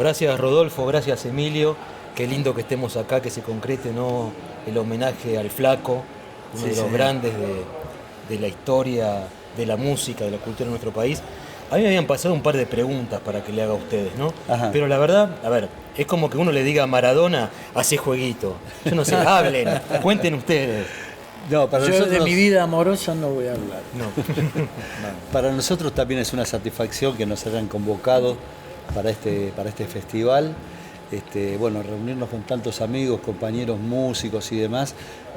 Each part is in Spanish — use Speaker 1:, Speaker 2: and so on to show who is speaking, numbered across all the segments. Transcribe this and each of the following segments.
Speaker 1: gracias Rodolfo, gracias Emilio. Qué lindo que estemos acá, que se concrete, ¿no?, el homenaje al Flaco, uno
Speaker 2: Sí,
Speaker 1: de los
Speaker 2: señor.
Speaker 1: grandes de la historia, de la música, de la cultura de nuestro país. A mí me habían pasado un par de preguntas para que le haga a ustedes, ¿no?
Speaker 2: Ajá.
Speaker 1: Pero la verdad, a ver, es como que uno le diga a Maradona, hace jueguito. Yo no sé, hablen, cuenten ustedes.
Speaker 2: No, para
Speaker 3: Yo de
Speaker 2: nosotros,
Speaker 3: mi vida amorosa no voy a hablar.
Speaker 1: No.
Speaker 2: para nosotros también es una satisfacción que nos hayan convocado para este festival. Bueno, reunirnos con tantos amigos, compañeros músicos y demás,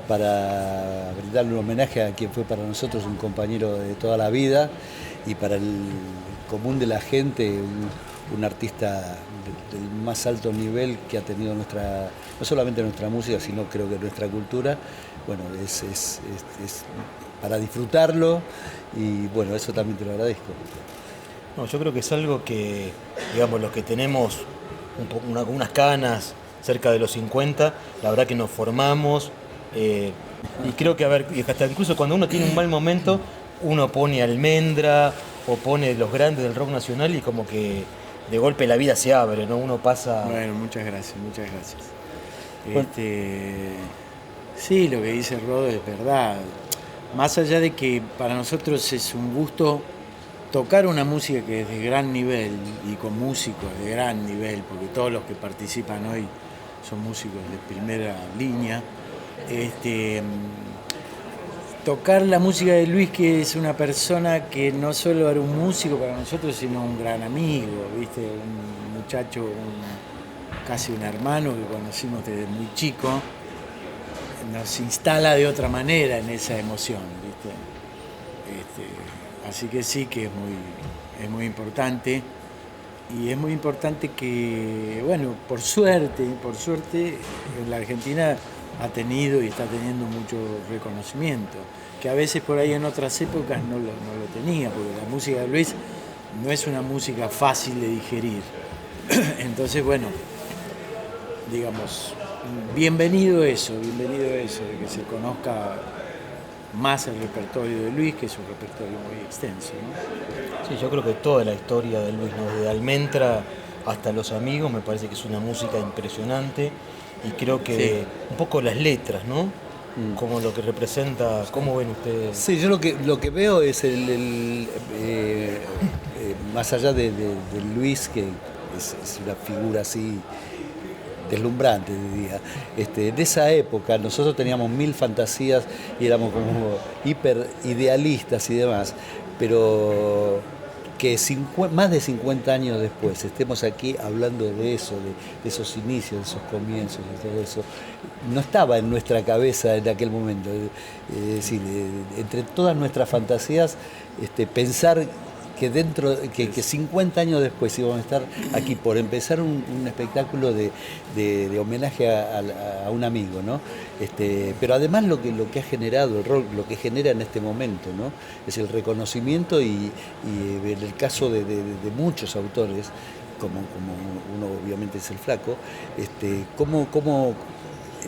Speaker 2: para brindarle un homenaje a quien fue para nosotros un compañero de toda la vida y para el común de la gente, un artista del más alto nivel que ha tenido no solamente nuestra música, sino creo que nuestra cultura. Bueno, es para disfrutarlo y bueno, eso también te lo agradezco.
Speaker 1: No, yo creo que es algo que, digamos, los que tenemos unas canas cerca de los 50, la verdad que nos formamos, y creo que, a ver, y hasta incluso cuando uno tiene un mal momento, uno pone Almendra o pone los grandes del rock nacional y como que de golpe la vida se abre, ¿no? Uno pasa...
Speaker 3: Bueno, muchas gracias, muchas gracias.
Speaker 2: Bueno.
Speaker 3: Sí, lo que dice Rodo es verdad. Más allá de que para nosotros es un gusto tocar una música que es de gran nivel y con músicos de gran nivel, porque todos los que participan hoy son músicos de primera línea. Tocar la música de Luis, que es una persona que no solo era un músico para nosotros, sino un gran amigo, ¿viste? Un muchacho, casi un hermano que conocimos desde muy chico, nos instala de otra manera en esa emoción, ¿viste? Así que sí que es muy importante. Y es muy importante que, bueno, por suerte, en la Argentina ha tenido y está teniendo mucho reconocimiento, que a veces por ahí en otras épocas no lo tenía, porque la música de Luis no es una música fácil de digerir. Entonces, bueno, digamos, bienvenido eso, de que se conozca más el repertorio de Luis, que es un repertorio muy extenso, ¿no?
Speaker 1: Sí, yo creo que toda la historia de Luis, ¿no?, desde Almendra hasta Los Amigos, me parece que es una música impresionante y creo que
Speaker 3: Sí.
Speaker 1: un poco las letras, ¿no? Como lo que representa, ¿cómo ven ustedes?
Speaker 2: Sí, yo lo que veo es más allá de Luis, que es una figura así deslumbrante, diría. De esa época nosotros teníamos mil fantasías y éramos como hiper idealistas y demás, pero que más de 50 años después estemos aquí hablando de eso, de esos inicios, de esos comienzos, de todo eso, no estaba en nuestra cabeza en aquel momento. Es decir, entre todas nuestras fantasías, pensar que 50 años después íbamos a estar aquí por empezar un espectáculo de homenaje a un amigo, ¿no? Pero además lo que ha generado el rock, lo que genera en este momento, ¿no?, es el reconocimiento y en el caso de muchos autores, como uno obviamente es el Flaco, cómo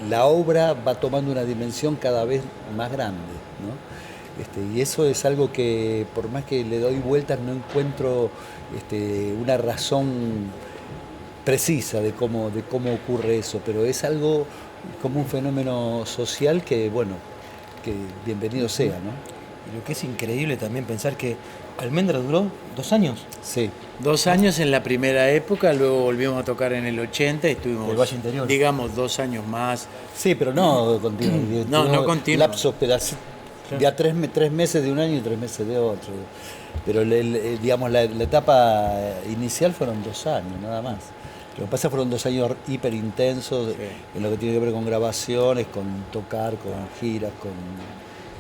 Speaker 2: la obra va tomando una dimensión cada vez más grande, ¿no? Y eso es algo que, por más que le doy vueltas, no encuentro una razón precisa de cómo ocurre eso, pero es algo como un fenómeno social que, bueno, que bienvenido sea, ¿no?
Speaker 1: Y lo que es increíble también pensar que Almendra duró 2 años.
Speaker 2: Sí.
Speaker 3: 2 años en la primera época, luego volvimos a tocar en el 80 y estuvimos,
Speaker 1: Del Valle Interior.
Speaker 3: digamos, 2 años más.
Speaker 2: Sí, pero no continuo.
Speaker 3: No continuo.
Speaker 2: Lapsos, ya 3 meses de un año y 3 meses de otro. Pero digamos, la etapa inicial fueron 2 años, nada más. Lo que pasa fueron 2 años hiper intensos,
Speaker 3: Sí.
Speaker 2: en lo que tiene que ver con grabaciones, con tocar, con giras, con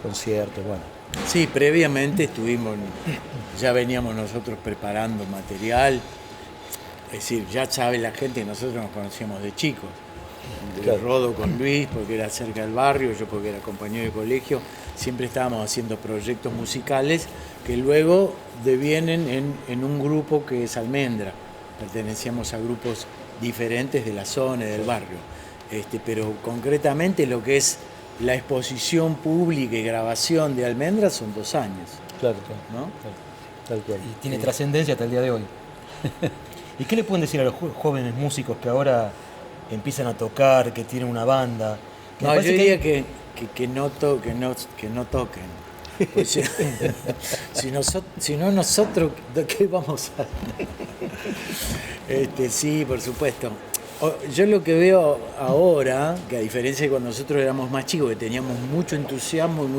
Speaker 2: conciertos, bueno.
Speaker 3: Sí, previamente ya veníamos nosotros preparando material, es decir, ya sabe la gente que nosotros nos conocíamos de chicos.
Speaker 2: Claro.
Speaker 3: Rodo con Luis, porque era cerca del barrio, yo porque era compañero de colegio, siempre estábamos haciendo proyectos musicales que luego devienen en un grupo que es Almendra. Pertenecíamos a grupos diferentes de la zona y del barrio. Pero concretamente lo que es la exposición pública y grabación de Almendra son 2 años,
Speaker 2: Claro,
Speaker 3: ¿no?
Speaker 2: tal cual.
Speaker 1: Y tiene trascendencia hasta el día de hoy. ¿Y qué le pueden decir a los jóvenes músicos que ahora empiezan a tocar, que tienen una banda? Que me
Speaker 3: No, yo
Speaker 1: parece
Speaker 3: diría
Speaker 1: hay-
Speaker 3: que no toquen. Pues si no nosotros, ¿de qué vamos a hacer? Sí, por supuesto. Yo lo que veo ahora, que a diferencia de cuando nosotros éramos más chicos, que teníamos mucho entusiasmo y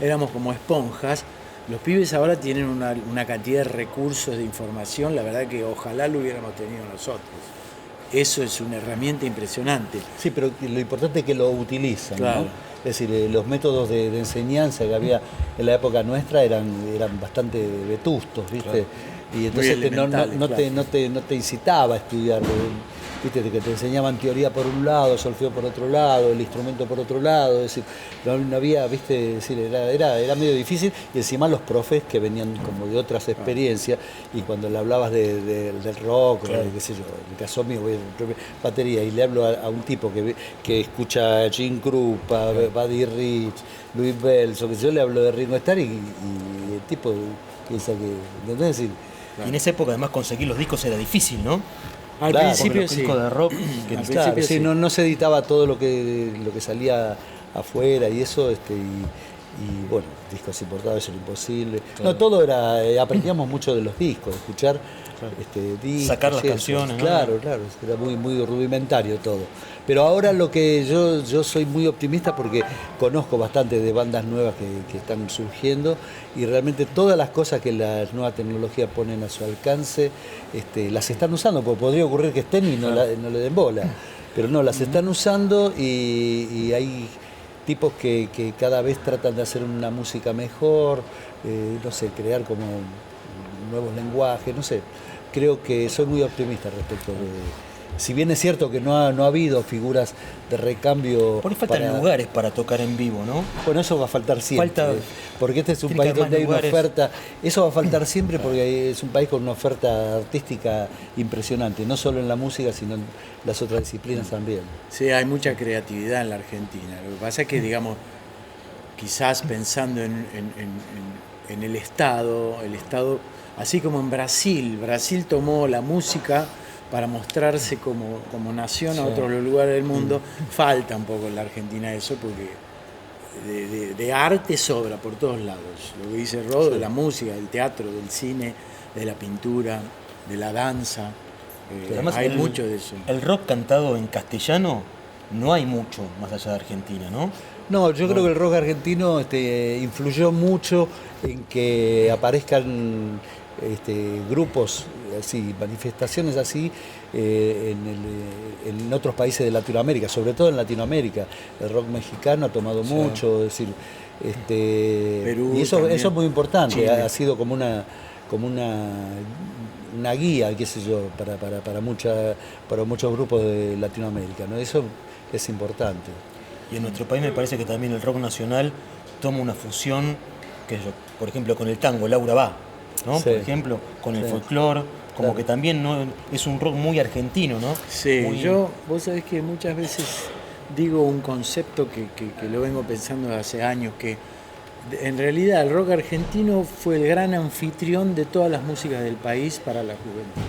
Speaker 3: éramos como esponjas, los pibes ahora tienen una cantidad de recursos de información, la verdad que ojalá lo hubiéramos tenido nosotros. Eso es una herramienta impresionante.
Speaker 2: Sí, pero lo importante es que lo utilizan,
Speaker 3: Claro.
Speaker 2: ¿no? Es decir, los métodos de enseñanza que había en la época nuestra eran bastante vetustos, ¿viste?
Speaker 3: Claro.
Speaker 2: Y entonces
Speaker 3: Muy elementales,
Speaker 2: no te incitaba a estudiar, ¿viste? Que te enseñaban teoría por un lado, solfeo por otro lado, el instrumento por otro lado, es decir, no había, ¿viste? Es decir, era medio difícil, y encima los profes que venían como de otras experiencias, y cuando le hablabas del rock,
Speaker 3: Claro.
Speaker 2: qué sé yo, en el caso mío, voy a batería, y le hablo a un tipo que escucha a Gene Krupa, Buddy Rich, Louis Bells, o que yo le hablo de Ringo Starr, y el tipo piensa que, ¿entendés? Decir,
Speaker 1: Y en esa época además conseguir los discos era difícil, ¿no?
Speaker 3: Al
Speaker 2: Claro,
Speaker 1: Porque
Speaker 3: principio
Speaker 1: los
Speaker 3: sí.
Speaker 1: discos de rock que
Speaker 3: Al
Speaker 2: claro,
Speaker 3: principio
Speaker 2: sí,
Speaker 3: sí.
Speaker 2: no se editaba todo lo que salía afuera y eso, y bueno, discos importados, eso era imposible.
Speaker 1: Claro.
Speaker 2: No, todo era, aprendíamos mucho de los discos, de escuchar discos.
Speaker 1: Sacar las
Speaker 2: y eso.
Speaker 1: canciones, ¿no?
Speaker 2: Claro, era muy rudimentario todo. Pero ahora lo que yo soy muy optimista porque conozco bastante de bandas nuevas que están surgiendo, y realmente todas las cosas que las nuevas tecnologías ponen a su alcance, las están usando, porque podría ocurrir que estén y no le den bola. Pero no, las están usando, y hay tipos que cada vez tratan de hacer una música mejor, no sé, crear como nuevos lenguajes, no sé. Creo que soy muy optimista respecto de... Si bien es cierto que no ha habido figuras de recambio...
Speaker 1: Por ahí faltan lugares para tocar en vivo, ¿no?
Speaker 2: Bueno, eso va a faltar siempre. Porque este es un
Speaker 1: tiene que
Speaker 2: país
Speaker 1: haber más
Speaker 2: donde hay una
Speaker 1: lugares.
Speaker 2: oferta... Eso va a faltar siempre porque es un país con una oferta artística impresionante, no solo en la música, sino en las otras disciplinas también.
Speaker 3: Sí, hay mucha creatividad en la Argentina. Lo que pasa es que, digamos, quizás pensando en el Estado, así como en Brasil tomó la música para mostrarse como nación a otros lugares del mundo, falta un poco en la Argentina eso, porque de arte sobra por todos lados. Lo que dice Rodo, de la música, del teatro, del cine, de la pintura, de la danza.
Speaker 1: Además,
Speaker 3: Hay mucho de eso.
Speaker 1: El rock cantado en castellano no hay mucho más allá de Argentina, ¿no?
Speaker 2: No, yo creo que el rock argentino influyó mucho en que aparezcan grupos así, manifestaciones así en otros países de Latinoamérica, sobre todo en Latinoamérica. El rock mexicano ha tomado mucho, es decir,
Speaker 3: Perú
Speaker 2: y eso
Speaker 3: también.
Speaker 2: es muy importante,
Speaker 3: Chile.
Speaker 2: ha sido como una guía, qué sé yo, para muchos grupos de Latinoamérica, ¿no? Eso es importante.
Speaker 1: Y en nuestro país me parece que también el rock nacional toma una fusión, que yo, por ejemplo, con el tango, Laura va, ¿no?
Speaker 2: Sí.
Speaker 1: Por ejemplo, con el
Speaker 2: Sí.
Speaker 1: folclore, como
Speaker 2: Claro.
Speaker 1: que también no es un rock muy argentino, ¿no?
Speaker 3: Sí,
Speaker 1: Muy-
Speaker 3: vos sabés que muchas veces digo un concepto que lo vengo pensando desde hace años, que en realidad el rock argentino fue el gran anfitrión de todas las músicas del país para la juventud.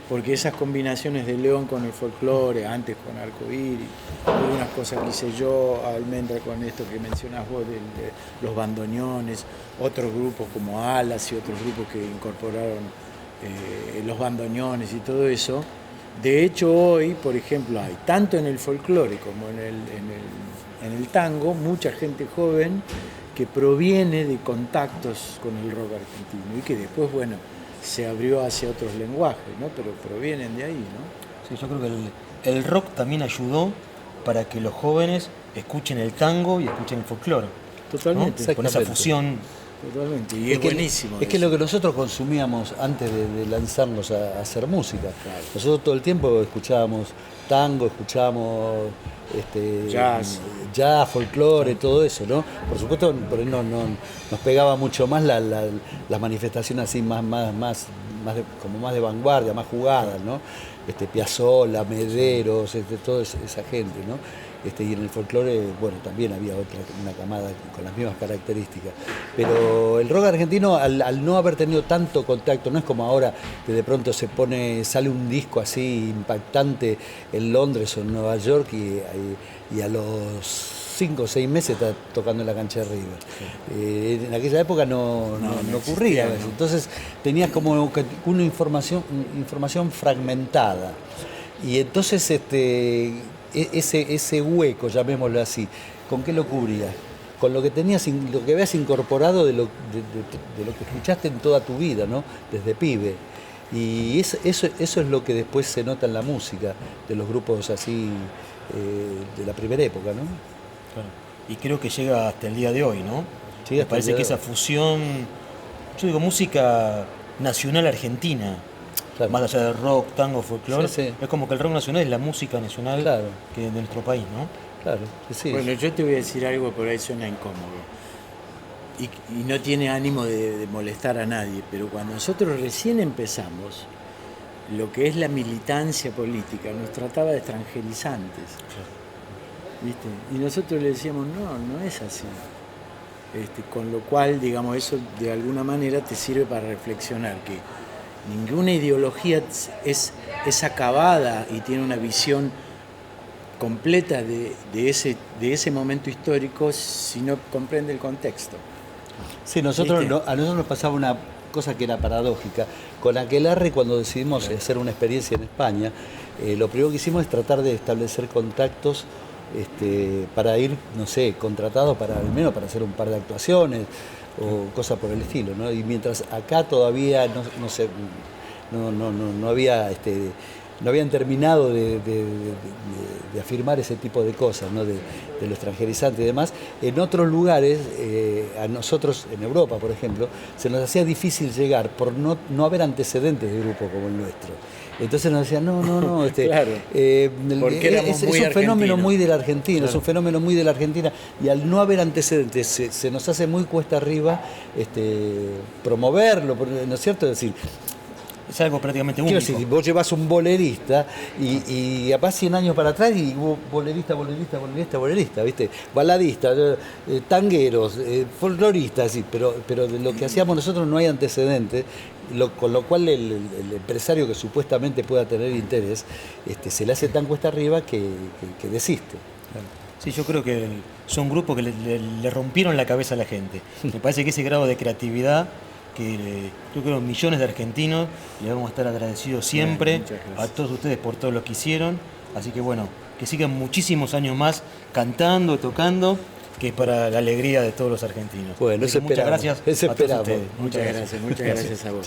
Speaker 3: Porque esas combinaciones de León con el folclore, antes con Arcoíris, algunas cosas que hice yo, Almendra con esto que mencionás vos, de los bandoneones, otros grupos como Alas y otros grupos que incorporaron los bandoneones y todo eso. De hecho, hoy, por ejemplo, hay tanto en el folclore como en el tango, mucha gente joven que proviene de contactos con el rock argentino y que después, bueno, se abrió hacia otros lenguajes, ¿no? Pero provienen de ahí, ¿no?
Speaker 1: Sí, yo creo que el rock también ayudó para que los jóvenes escuchen el tango y escuchen el folclore.
Speaker 3: Totalmente.
Speaker 1: ¿no? Con esa
Speaker 2: Exactamente.
Speaker 1: fusión.
Speaker 3: Totalmente. Y es buenísimo.
Speaker 2: Es que
Speaker 3: eso.
Speaker 2: lo que nosotros consumíamos antes de lanzarnos a hacer música.
Speaker 3: Claro.
Speaker 2: Nosotros todo el tiempo escuchábamos tango, escuchábamos jazz, folclore, todo eso, ¿no? Por supuesto, por ahí nos pegaba mucho más las manifestaciones así como más de vanguardia, más jugadas, ¿no? Piazzolla, Mederos, toda esa gente, ¿no? y en el folclore, bueno, también había una camada con las mismas características. Pero el rock argentino, al no haber tenido tanto contacto, no es como ahora que de pronto sale un disco así impactante en Londres o en Nueva York y a los 5 o 6 meses está tocando en la cancha de River. En aquella época no ocurría eso. Entonces tenías como una información fragmentada. Y entonces ese hueco, llamémoslo así, ¿con qué lo cubrías? Con lo que tenías, lo que habías incorporado de lo que escuchaste en toda tu vida, ¿no? Desde pibe. Y eso es lo que después se nota en la música de los grupos así de la primera época, ¿no?
Speaker 1: Claro. Y creo que llega hasta el día de hoy, ¿no?
Speaker 2: Sí,
Speaker 1: me parece que esa fusión, yo digo música nacional argentina, claro, más allá de rock, tango, folclore, sí, sí, es como que el rock nacional es la música nacional, claro, que de nuestro país, ¿no?
Speaker 2: Claro, sí.
Speaker 3: Bueno, yo te voy a decir algo que por ahí suena incómodo y no tiene ánimo de molestar a nadie, pero cuando nosotros recién empezamos, lo que es la militancia política nos trataba de extranjerizantes. Claro. ¿Viste? Y nosotros le decíamos, no es así. Con lo cual, digamos, eso de alguna manera te sirve para reflexionar que ninguna ideología es acabada y tiene una visión completa de ese momento histórico si no comprende el contexto.
Speaker 2: Sí, a nosotros nos pasaba una cosa que era paradójica. Con Aquelarre, cuando decidimos hacer una experiencia en España, lo primero que hicimos es tratar de establecer contactos para ir, no sé, contratados al menos para hacer un par de actuaciones o cosas por el estilo, ¿no? Y mientras acá todavía no habían terminado de afirmar ese tipo de cosas, ¿no? de lo extranjerizante y demás, en otros lugares, a nosotros en Europa, por ejemplo, se nos hacía difícil llegar por no haber antecedentes de grupo como el nuestro. Entonces nos decían,
Speaker 3: claro,
Speaker 2: es un fenómeno muy de la Argentina, claro, es un fenómeno muy de la Argentina, y al no haber antecedentes se nos hace muy cuesta arriba promoverlo, ¿no es cierto? Es decir,
Speaker 1: es algo prácticamente único.
Speaker 2: Quiero decir, vos llevas un bolerista y vas 100 años para atrás y vos bolerista, ¿viste? Baladista, tangueros, folcloristas, sí, pero de lo que hacíamos nosotros no hay antecedentes, con lo cual el empresario que supuestamente pueda tener interés se le hace tan cuesta arriba que desiste.
Speaker 1: Sí, yo creo que son grupos que le rompieron la cabeza a la gente. Me parece que ese grado de creatividad que yo creo millones de argentinos le vamos a estar agradecidos siempre a todos ustedes por todo lo que hicieron, así que bueno, que sigan muchísimos años más cantando, tocando, que es para la alegría de todos los argentinos.
Speaker 2: Bueno,
Speaker 1: muchas gracias
Speaker 2: a todos
Speaker 1: ustedes.
Speaker 3: Muchas gracias a vos.